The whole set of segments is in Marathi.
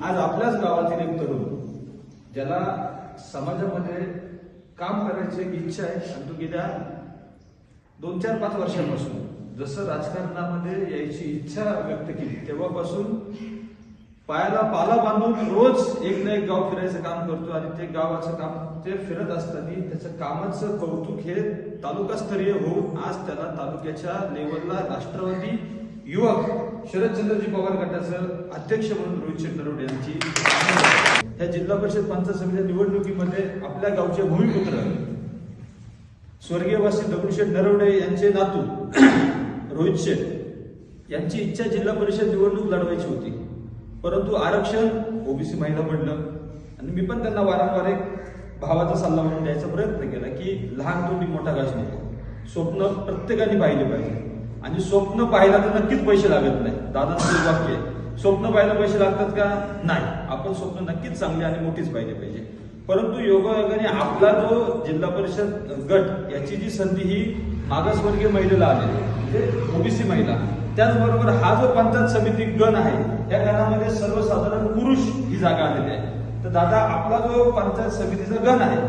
आज आपल्याच गावातील एक तरुण ज्याला समाजामध्ये काम करायची एक इच्छा आहे आणि तो गेल्या 2-4-5 वर्षांपासून जसं राजकारणामध्ये यायची इच्छा व्यक्त केली तेव्हापासून पायाला पाला बांधून रोज एक ना एक गाव फिरायचं काम करतो आणि ते गावाचं काम ते फिरत असताना त्याचं कामाचं कौतुक हे तालुकास्तरीय होऊन आज त्याला तालुक्याच्या लेवलला राष्ट्रवादी युवक शरदचंद्रजी पवार गटाचं अध्यक्ष म्हणून रोहित शेट्टी नरवडे यांची ह्या जिल्हा परिषद पंचायत समिती निवडणुकीमध्ये आपल्या गावचे भूमिपुत्र स्वर्गीयवासी दगडूशेठ नरवडे यांचे नातू रोहित शेठ यांची इच्छा जिल्हा परिषद निवडणूक लढवायची होती, परंतु आरक्षण ओबीसी महिला म्हणलं आणि मी पण त्यांना वारंवार एक भावाचा सल्ला म्हणून द्यायचा प्रयत्न केला की लहान तोंडी मोठा घास नको, स्वप्न प्रत्येकाने पाहिले पाहिजे आणि स्वप्न पाहायला तर नक्कीच पैसे लागत नाही. दादांचं वाक्य आहे, स्वप्न पाहायला पैसे लागतात का? नाही. आपण स्वप्न नक्कीच चांगली आणि मोठीच पाहिजे पाहिजे. परंतु योगायोगाने आपला जो जिल्हा परिषद गट याची जी संधी ही मागासवर्गीय महिलेला आलेली म्हणजे ओबीसी महिला, त्याचबरोबर हा जो पंचायत समिती गण आहे त्या गणामध्ये सर्वसाधारण पुरुष ही जागा आलेली आहे. तर दादा आपला जो पंचायत समितीचा गण आहे,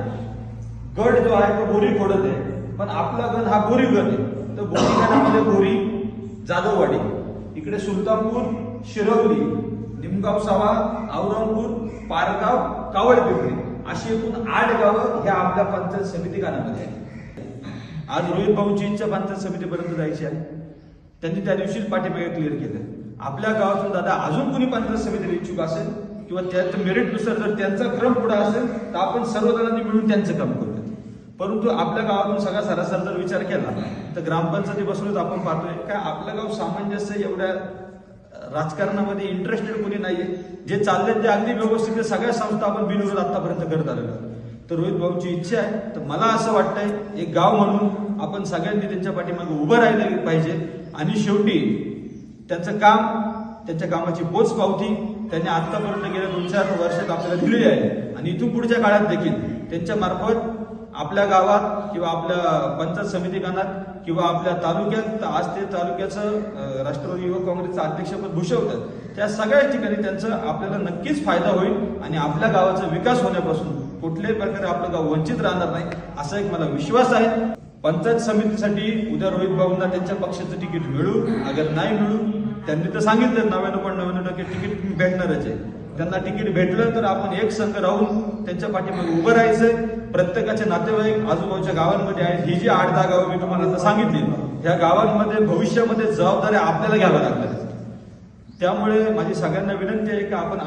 गट जो आहे तो बोरी फोडत आहे, पण आपला गण हा बोरी गण आहे. तर बोरी गणामध्ये बोरी, जाधववाडी, इकडे सुलतानपूर, शिरवली, निमगाव सावा, औरंगपूर, पारगाव, कावळपिंपरी अशी एकूण 8 गावं ह्या आपल्या पंचायत समिती गणामध्ये आहेत. आज रोहित भाऊंची इच्छा पंचायत समितीपर्यंत जायची आहे. त्यांनी त्या दिवशीच पाठीमागे क्लिअर केलं. आपल्या गावातून दादा अजून कोणी पंचायत समितीला इच्छुक असेल किंवा त्याच्या मेरिटनुसार जर त्यांचा क्रम पुढे असेल तर आपण सर्वजणांनी मिळून त्यांचं काम करूयात. परंतु आपल्या गावातून सगळा सरासर जर विचार केला तर ग्रामपंचायतीपासूनच आपण पाहतोय काय आपलं गाव सामंजस्य एवढ्या राजकारणामध्ये इंटरेस्टेड कोणी नाहीये. जे चाललंय ते अगदी व्यवस्थित सगळ्या संस्था आपण बिनविरोध आतापर्यंत करत आलेलो. तर रोहित भाऊची इच्छा आहे. तर मला असं वाटतंय एक गाव म्हणून आपण सगळ्यांनी त्यांच्या पाठीमागे उभं राहिलं पाहिजे आणि शेवटी त्यांचं काम, त्यांच्या कामाची पोच पावती त्यांनी आतापर्यंत गेल्या 2-4 वर्षात आपल्याला दिलेली आहे आणि इथून पुढच्या काळात देखील त्यांच्या मार्फत आपल्या गावात किंवा आपल्या पंचायत समिती गणात किंवा आपल्या तालुक्यात आज ते तालुक्याचं राष्ट्रवादी युवक काँग्रेसचं अध्यक्षपद भूषवतात, त्या सगळ्या ठिकाणी त्यांचा आपल्याला नक्कीच फायदा होईल आणि आपल्या गावाचा विकास होण्यापासून कुठल्याही प्रकारे आपलं गाव वंचित राहणार नाही असा एक मला विश्वास आहे. पंचायत समितीसाठी उद्या रोहित भाऊंना त्यांच्या पक्षाचं तिकीट मिळू अगर नाही मिळू, त्यांनी तर सांगितलं 99.99% तिकीट भेटणारच आहे. त्यांना तिकीट भेटलं तर आपण एक संघ राहून त्यांच्या पाठीमागे उभं राहायचंय. प्रत्येकाचे नातेवाईक आजूबाजूच्या गावांमध्ये आहेत. ही जी 8-10 गावं मी तुम्हाला आता सांगितली, ह्या गावांमध्ये भविष्यामध्ये जबाबदाऱ्या आपल्याला घ्याव्या लागतात. त्यामुळे माझी सगळ्यांना विनंती आहे की आपण